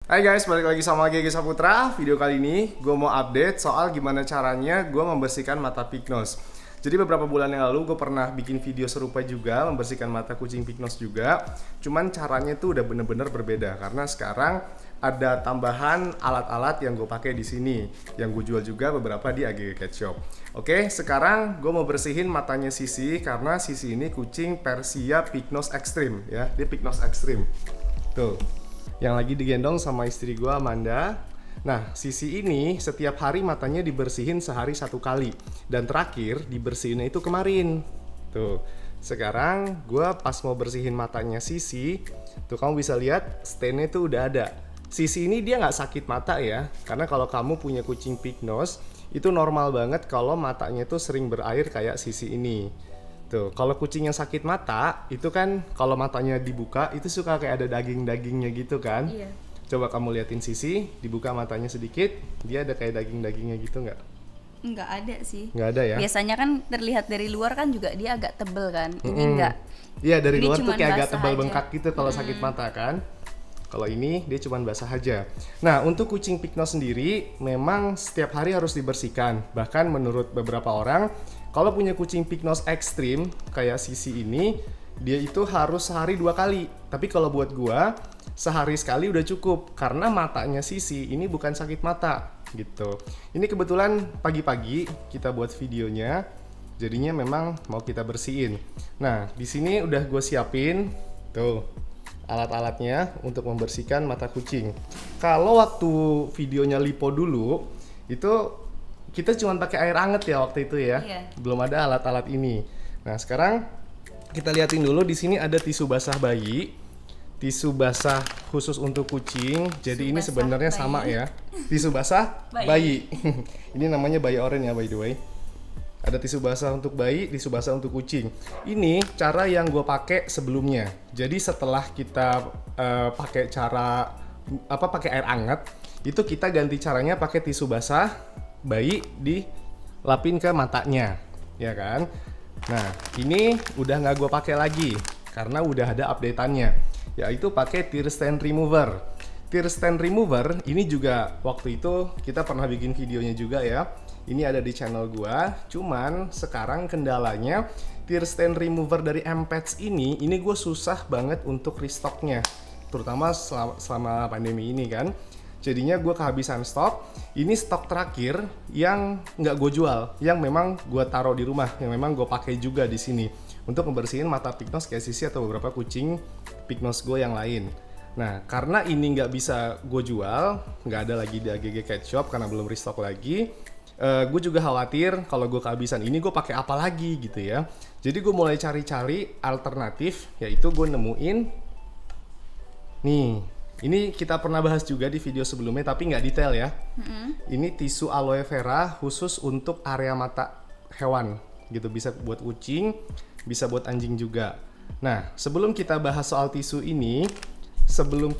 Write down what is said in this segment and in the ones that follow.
Hai guys, balik lagi sama GG Saputra. Video kali ini gue mau update soal gimana caranya gue membersihkan mata pignos. Jadi beberapa bulan yang lalu gue pernah bikin video serupa juga, membersihkan mata kucing pignos juga. Cuman caranya tuh udah bener-bener berbeda karena sekarang ada tambahan alat-alat yang gue pakai di sini, yang gue jual juga beberapa di AGG Cat Shop. Oke, sekarang gue mau bersihin matanya Sisi karena Sisi ini kucing Persia Pignos Extreme ya, dia Pignos Extreme. Tuh, yang lagi digendong sama istri gue, Amanda. Nah, Sisi ini setiap hari matanya dibersihin sehari 1 kali. Dan terakhir dibersihinnya itu kemarin. Tuh, sekarang gue pas mau bersihin matanya Sisi, tuh kamu bisa lihat stainnya tuh udah ada. Sisi ini dia nggak sakit mata ya, karena kalau kamu punya kucing pignos, itu normal banget kalau matanya tuh sering berair kayak Sisi ini. Tuh, kalau kucing yang sakit mata, itu kan kalau matanya dibuka, itu suka kayak ada daging-dagingnya gitu kan? Iya. Coba kamu liatin Sisi, dibuka matanya sedikit, dia ada kayak daging-dagingnya gitu nggak? Nggak ada sih. Nggak ada ya? Biasanya kan terlihat dari luar kan juga dia agak tebel kan. Ini enggak. Iya, dari Ini luar tuh cuman kayak agak basah tebal aja. bengkak gitu kalau sakit mata kan? Kalau ini dia cuma basah aja. Nah, untuk kucing pignos sendiri memang setiap hari harus dibersihkan. Bahkan menurut beberapa orang, kalau punya kucing pignos ekstrim kayak Sisi ini, dia itu harus sehari 2 kali. Tapi kalau buat gua, sehari sekali udah cukup karena matanya Sisi ini bukan sakit mata gitu. Ini kebetulan pagi-pagi kita buat videonya. Jadinya memang mau kita bersihin. Nah, di sini udah gue siapin tuh alat-alatnya untuk membersihkan mata kucing. Kalau waktu videonya lipo dulu itu kita cuma pakai air hangat ya waktu itu ya. Iya. Belum ada alat-alat ini. Nah, sekarang kita liatin dulu di sini ada tisu basah bayi. Tisu basah khusus untuk kucing. Jadi Tisu ini basah sebenarnya bayi. sama ya. Tisu basah bayi. Ini namanya bayi orange ya by the way. Ada tisu basah untuk bayi, tisu basah untuk kucing. Ini cara yang gue pakai sebelumnya. Jadi setelah kita pakai pakai air hangat, itu kita ganti caranya pakai tisu basah bayi dilapin ke matanya, ya kan? Nah, ini udah nggak gue pakai lagi karena udah ada updateannya, yaitu pakai tear stain remover. Tear stain remover ini juga waktu itu kita pernah bikin videonya juga ya. Ini ada di channel gua, cuman sekarang kendalanya tear stain remover dari M-Pets ini gue susah banget untuk restocknya, terutama selama pandemi ini kan. Jadinya gue kehabisan stok. Ini stok terakhir yang nggak gue jual, yang memang gue taruh di rumah, yang memang gue pakai juga di sini untuk membersihin mata pignos kayak Sisi atau beberapa kucing pignos gue yang lain. Nah, karena ini nggak bisa gue jual, nggak ada lagi di AGG Cat Shop karena belum restock lagi. Gue juga khawatir kalau gue kehabisan ini gue pakai apa lagi gitu ya. Jadi gue mulai cari-cari alternatif, yaitu gue nemuin nih. Ini kita pernah bahas juga di video sebelumnya tapi nggak detail ya. Ini tisu aloe vera khusus untuk area mata hewan gitu, bisa buat kucing, bisa buat anjing juga. Nah, sebelum kita bahas soal tisu ini, sebelum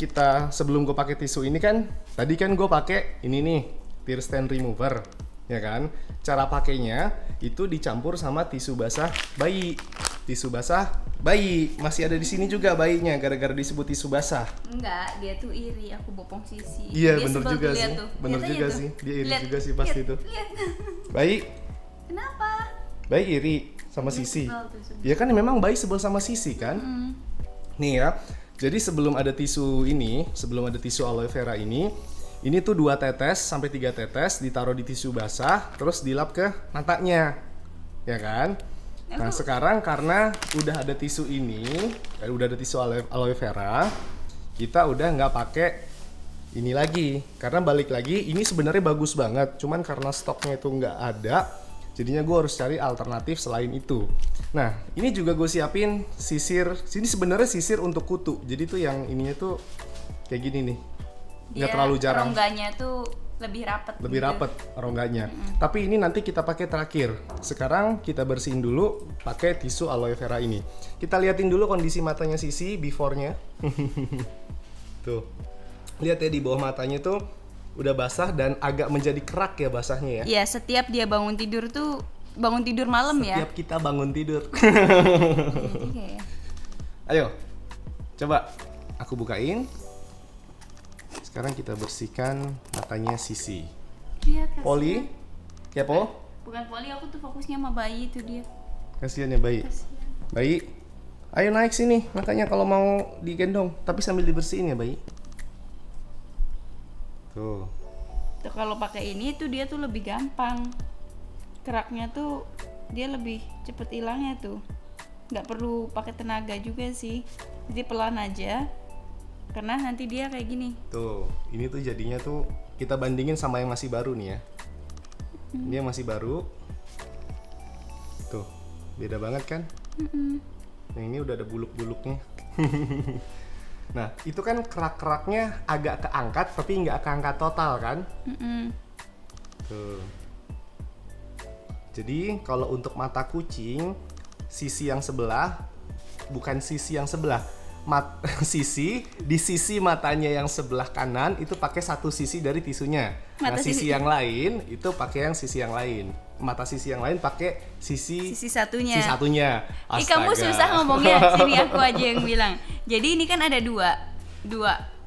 gue pakai tisu ini kan, tadi kan gue pakai ini nih, tear stain remover, ya kan? Cara pakainya itu dicampur sama tisu basah bayi. Tisu basah bayi masih ada di sini juga bayinya, gara-gara disebut tisu basah. Enggak, dia tuh iri aku bopong Sisi. Iya, Dia bener sebel juga tuh, lihat sih. tuh. Bener Lihat aja juga tuh. sih. Dia iri Lihat, juga sih pasti lihat, tuh. lihat. Bayi, Kenapa? bayi iri sama Dia Sisi. sebel tuh, sebel. Ya kan memang bayi sebel sama Sisi kan? Nih ya. Jadi sebelum ada tisu aloe vera ini tuh 2 tetes sampai 3 tetes ditaruh di tisu basah, terus dilap ke matanya, ya kan? Nah, sekarang karena udah ada tisu ini, udah ada tisu aloe vera, kita udah nggak pakai ini lagi. Karena balik lagi, ini sebenarnya bagus banget, cuman karena stoknya itu nggak ada, jadinya gue harus cari alternatif selain itu. Nah, ini juga gue siapin sisir. Sini sebenarnya sisir untuk kutu. Jadi tuh yang ininya tuh kayak gini nih, nggak Dia terlalu jarang. rongganya tuh lebih rapet. Lebih gitu. rapet rongganya. Tapi ini nanti kita pakai terakhir. Sekarang kita bersihin dulu pakai tisu aloe vera ini. Kita liatin dulu kondisi matanya Sisi before-nya. Tuh. Lihat ya di bawah matanya tuh udah basah dan agak menjadi kerak ya basahnya ya. Iya, setiap dia bangun tidur malam ya. Setiap kita bangun tidur. Jadi kayak Ayo. Coba aku bukain. Sekarang kita bersihkan matanya Sisi. Lihat kasihan. Poli, ya Po? Bukan Poli, aku tuh fokusnya sama bayi itu dia. Kasihan ya bayi. Kasihan. Bayi, ayo naik sini. Makanya kalau mau digendong, tapi sambil dibersihin ya bayi. Tuh. Tuh kalau pakai ini tuh dia tuh lebih gampang. Keraknya tuh dia lebih cepet hilangnya tuh. Nggak perlu pakai tenaga juga sih. Jadi pelan aja. Karena nanti dia kayak gini. Tuh, ini tuh jadinya tuh kita bandingin sama yang masih baru nih ya. Ini yang masih baru. Tuh, beda banget kan? Yang ini udah ada buluk-buluknya. Nah, itu kan kerak-keraknya agak keangkat tapi nggak keangkat total kan? Tuh. Jadi kalau untuk mata kucing, sisi yang sebelah bukan sisi yang sebelah. Sisi di sisi matanya yang sebelah kanan itu pakai satu sisi dari tisunya. Nah, sisi yang lain itu pakai yang sisi yang lain. Mata sisi yang lain pakai sisi satunya. Sisi satunya. Kamu susah ngomongnya. Sini aku aja yang bilang. Jadi ini kan ada dua.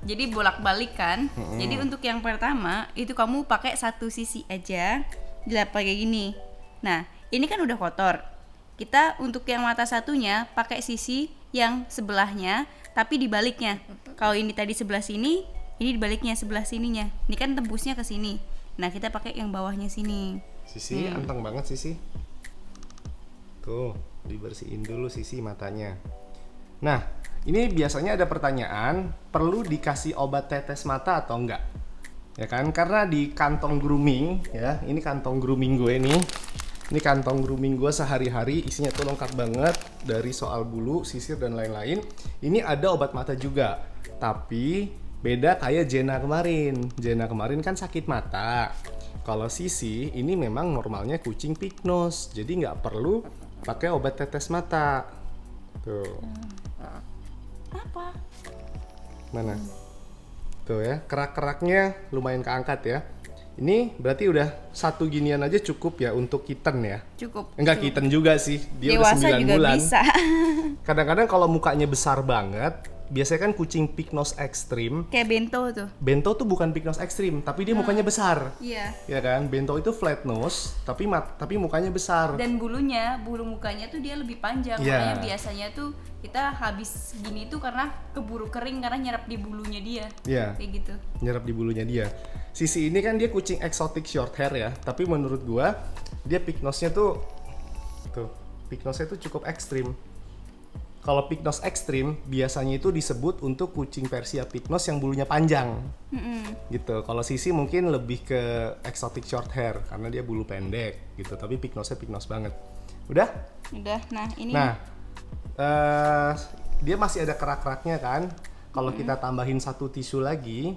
Jadi bolak-balik kan. Jadi untuk yang pertama itu kamu pakai satu sisi aja. Dilap kayak gini. Nah, ini kan udah kotor. Kita untuk yang mata satunya pakai sisi yang sebelahnya tapi dibaliknya. Kalau ini tadi sebelah sini, ini dibaliknya sebelah sininya. Ini kan tembusnya ke sini. Nah, kita pakai yang bawahnya sini. Sisi anteng banget Sisi. Tuh, dibersihin dulu sisi matanya. Nah, ini biasanya ada pertanyaan, perlu dikasih obat tetes mata atau enggak? Ya kan? Karena di kantong grooming ya, ini kantong grooming gue nih. Ini kantong grooming gue sehari-hari, isinya tuh lengkap banget dari soal bulu, sisir dan lain-lain. Ini ada obat mata juga, tapi beda kayak Jenna kemarin. Jenna kemarin kan sakit mata. Kalau Sisi ini memang normalnya kucing pig nose, jadi nggak perlu pakai obat tetes mata. Tuh. Apa? Mana? Tuh ya, kerak-keraknya lumayan keangkat ya. Ini berarti udah satu ginian aja cukup ya untuk kitten ya? Cukup. Enggak kitten juga sih, dia dewasa udah 9 juga bulan. bisa. Kadang-kadang kalau mukanya besar banget, biasanya kan kucing pig nose ekstrim. Kayak bento tuh. Bento tuh bukan pig nose ekstrim, tapi dia mukanya besar. Iya. Ya kan? Bento itu flat nose, tapi mukanya besar. Dan bulu mukanya tuh dia lebih panjang. Yeah. Makanya biasanya tuh kita habis gini tuh karena keburu kering karena nyerap di bulunya dia. Iya. Kayak gitu. Nyerap di bulunya dia. Sisi ini kan dia kucing exotic short hair ya, tapi menurut gua dia pig nose-nya tuh pig nose-nya tuh cukup ekstrim. Kalau pig nose ekstrim biasanya itu disebut untuk kucing Persia pig nose yang bulunya panjang. Gitu. Kalau Sisi mungkin lebih ke exotic short hair karena dia bulu pendek gitu, tapi pig nose-nya pig nose banget. Udah? Udah. Nah, ini dia masih ada kerak-keraknya kan. Kalau kita tambahin satu tisu lagi,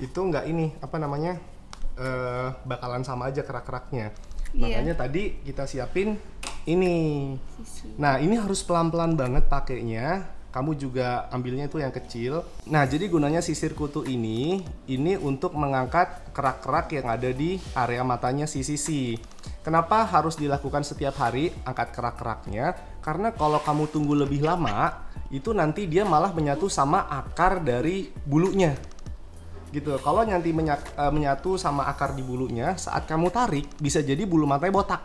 itu nggak ini apa namanya bakalan sama aja kerak-keraknya. Makanya tadi kita siapin ini. Nah, ini harus pelan-pelan banget pakainya. Kamu juga ambilnya itu yang kecil. Nah, jadi gunanya sisir kutu ini untuk mengangkat kerak-kerak yang ada di area matanya si Sisi. Kenapa harus dilakukan setiap hari angkat kerak-keraknya? Karena kalau kamu tunggu lebih lama, itu nanti dia malah menyatu sama akar dari bulunya. Gitu. Kalau nanti menyatu sama akar di bulunya, saat kamu tarik bisa jadi bulu matanya botak.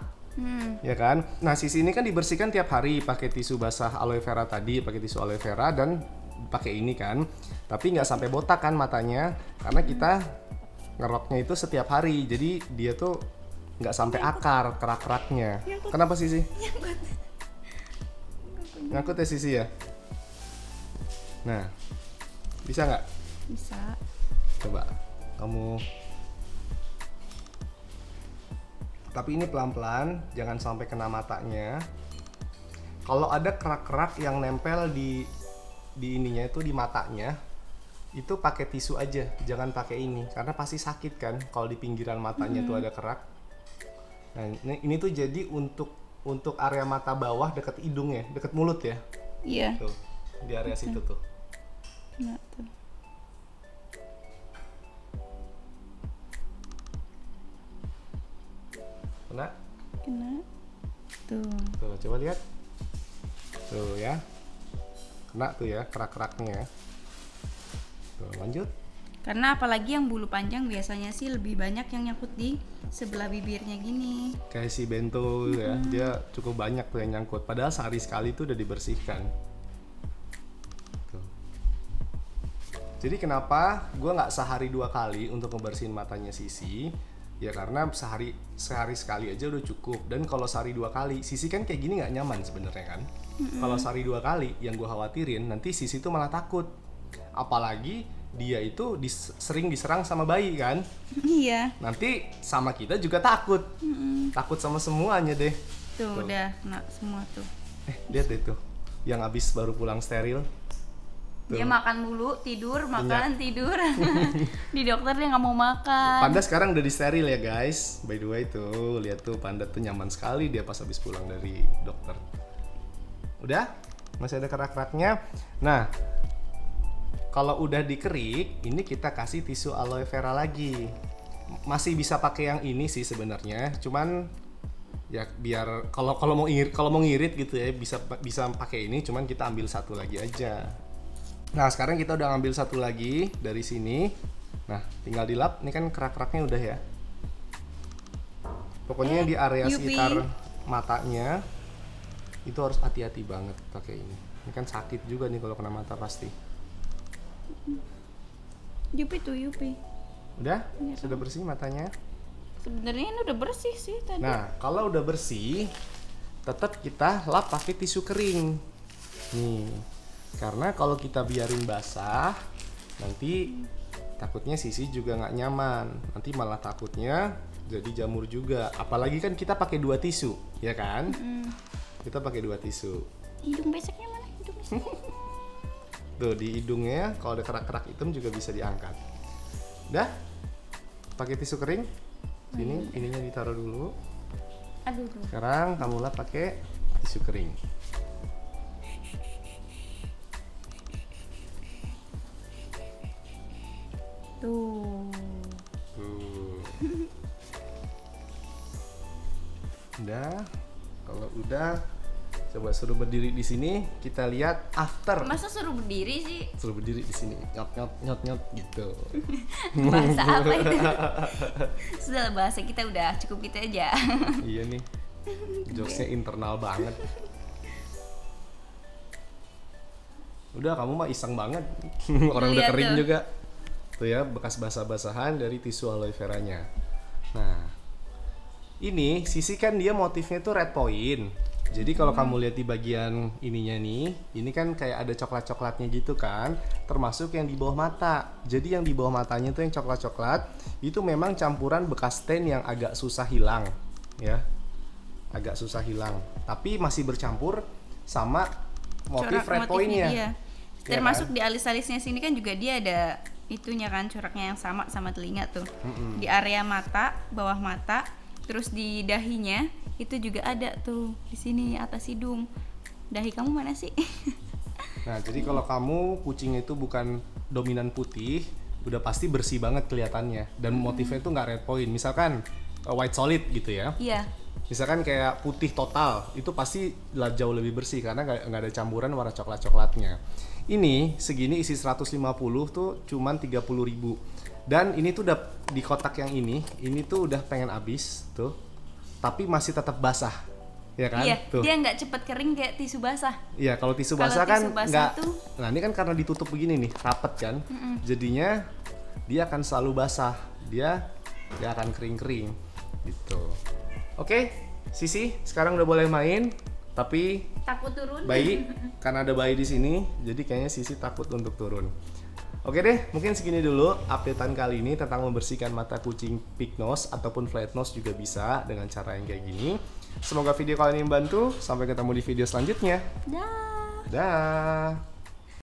Ya kan? Nah, Sisi ini kan dibersihkan tiap hari pakai tisu basah aloe vera tadi, pakai tisu aloe vera dan pakai ini kan. Tapi nggak sampai botak kan matanya, karena kita ngeroknya itu setiap hari. Jadi dia tuh nggak sampai akar kerak-keraknya. Kenapa Sisi? Ngangkut ya Sisi ya? Nah, bisa nggak? bisa. Coba kamu. Tapi ini pelan-pelan, jangan sampai kena matanya. Kalau ada kerak-kerak yang nempel di ininya itu di matanya, itu pakai tisu aja, jangan pakai ini, karena pasti sakit kan kalau di pinggiran matanya tuh ada kerak. Nah, ini tuh jadi untuk area mata bawah dekat hidung ya, dekat mulut ya. Iya. Tuh, di area situ tuh. Nah, tuh. Kena. Tuh, coba lihat. Tuh ya. Kena tuh ya kerak-keraknya ya. lanjut. Karena apalagi yang bulu panjang biasanya sih lebih banyak yang nyangkut di sebelah bibirnya gini. Kayak si Bento ya, dia cukup banyak tuh yang nyangkut. Padahal sehari sekali tuh udah dibersihkan. Tuh. Jadi kenapa gue nggak sehari 2 kali untuk ngebersihin matanya Sisi? Ya karena sehari sekali aja udah cukup. Dan kalau sehari 2 kali, Sisi kan kayak gini nggak nyaman sebenarnya kan. Kalau sehari 2 kali, yang gue khawatirin nanti Sisi tuh malah takut. Apalagi dia itu sering diserang sama bayi kan. Iya. Nanti sama kita juga takut. Takut sama semuanya deh. Tuh udah kena semua tuh. Lihat deh tuh, yang abis baru pulang steril. Dia makan mulu, tidur, makan, tidur. Di dokter dia nggak mau makan. Panda sekarang udah di steril ya guys. By the way tuh, lihat tuh Panda tuh nyaman sekali dia pas habis pulang dari dokter. Udah? Masih ada kerak-keraknya. Nah, kalau udah dikerik, ini kita kasih tisu aloe vera lagi. Masih bisa pakai yang ini sih sebenarnya, cuman ya biar kalau mau ngirit gitu ya bisa pakai ini, cuman kita ambil satu lagi aja. Nah, sekarang kita udah ngambil satu lagi dari sini. Nah, tinggal dilap. Ini kan kerak-keraknya udah ya. Pokoknya di area sekitar matanya itu harus hati-hati banget pakai ini. Ini kan sakit juga nih kalau kena mata pasti. Yupi tuh Yupi. Udah? Sudah bersih matanya? Sebenarnya ini udah bersih sih tadi. Nah, kalau udah bersih, tetap kita lap pakai tisu kering. Nih, karena kalau kita biarin basah, nanti takutnya Sisi juga nggak nyaman. Nanti malah takutnya jadi jamur juga. Apalagi kan kita pakai 2 tisu, ya kan? Kita pakai 2 tisu. Hidung beseknya mana? Hidung beseknya. Tuh di hidungnya kalau ada kerak-kerak hitam juga bisa diangkat. Udah? Pakai tisu kering. Sini ininya ditaruh dulu. Aduh. Sekarang kamu lap pakai tisu kering. Tuh. Udah. Kalau udah, coba suruh berdiri di sini, kita lihat after. Masa suruh berdiri sih? Suruh berdiri di sini, nyot gitu. Bahasa apa itu? Sudah bahasa kita udah cukup gitu aja. Iya nih, jokesnya internal banget. Udah, kamu mah iseng banget. Orang udah kering tuh juga. Tuh ya, bekas basah-basahan dari tisu aloe veranya. Nah, ini Sisi kan dia motifnya tuh red point. Jadi kalau kamu lihat di bagian ininya nih, ini kan kayak ada coklat-coklatnya gitu kan, termasuk yang di bawah mata. Jadi yang di bawah matanya tuh yang coklat-coklat, itu memang campuran bekas stain yang agak susah hilang, ya, agak susah hilang. Tapi masih bercampur sama motif red point-nya. Ya termasuk kan? Di alis-alisnya sini kan juga dia ada itunya kan, coraknya yang sama telinga tuh. Di area mata, bawah mata, terus di dahinya. Itu juga ada tuh di sini atas hidung. Dahi kamu mana sih? Nah, jadi kalau kamu kucingnya itu bukan dominan putih, udah pasti bersih banget kelihatannya. Dan motifnya itu nggak red point. Misalkan white solid gitu ya. Iya. Misalkan kayak putih total, itu pasti jauh lebih bersih karena nggak ada campuran warna coklat-coklatnya. Ini segini isi 150 tuh cuman 30.000. Dan ini tuh udah di kotak yang ini tuh udah pengen habis tuh. Tapi masih tetap basah, ya kan? Iya, tuh. Dia nggak cepet kering kayak tisu basah. Iya, kalau tisu basah kan nggak. Nah, ini kan karena ditutup begini nih, rapet kan, jadinya dia akan selalu basah, dia akan kering-kering, gitu. Oke, Sisi, sekarang udah boleh main, tapi takut turun. Bayi, karena ada bayi di sini, jadi kayaknya Sisi takut untuk turun. Oke deh, mungkin segini dulu updatean kali ini tentang membersihkan mata kucing pig nose ataupun flat nose juga bisa dengan cara yang kayak gini. Semoga video kali ini membantu. Sampai ketemu di video selanjutnya. Dah. Dah.